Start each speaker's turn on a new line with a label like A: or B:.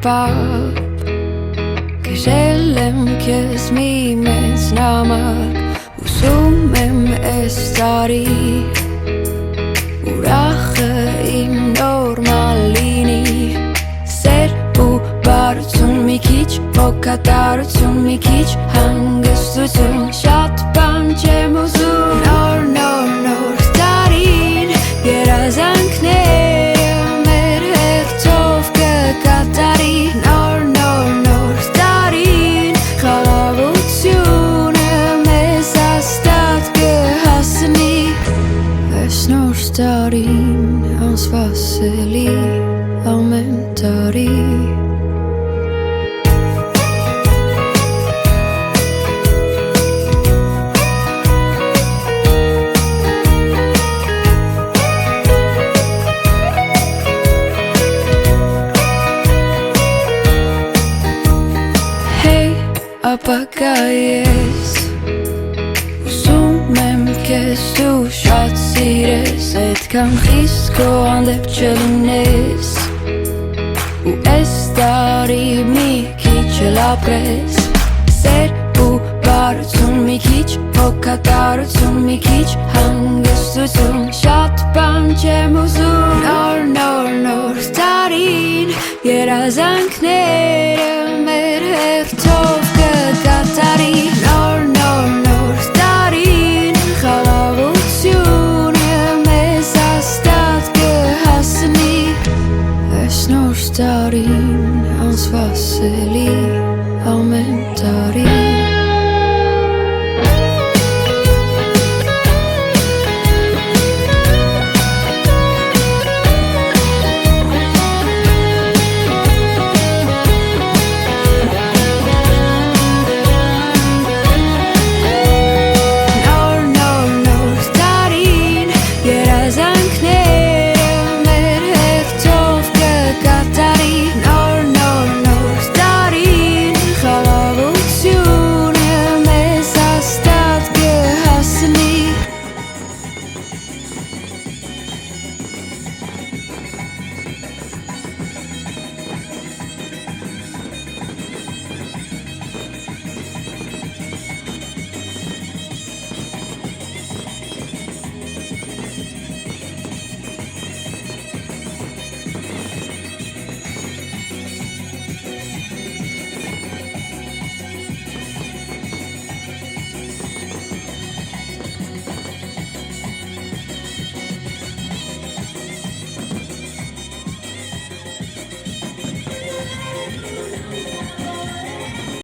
A: պապ Կրել եմ քեզ մի մեծ նամակ Ուսում եմ էս տարի Ուրախը իմ նորմալ լինի Սեր ու բարություն մի քիչ Հոգատարություն մի քիչ Հանգստություն Շատ բան չեմ ուզում Նոր տարին Երազանքները մեր հերթով կկատարի Նոր տարին Խաղաղությունը մեզ հաստատ կհասնի Այս նոր տարին անսպասելի ամեն տարի Ապակա ես Ուսում եմ քեզ դու շատ սիրես Այդքան խիստ քո հանդեպ չլինես Ու այս տարի մի քիչ էլ ապրես Սեր ու բարություն մի քիչ Հոգատարություն մի քիչ Հանգստություն Շատ բան չեմ ուզում Նոր տարին Երազանքները մեր հերթով կկատարի Նոր տարին Խաղաղությունը մեզ հաստատ կհասնի Այս նոր տարին անսպասելի ամեն տարի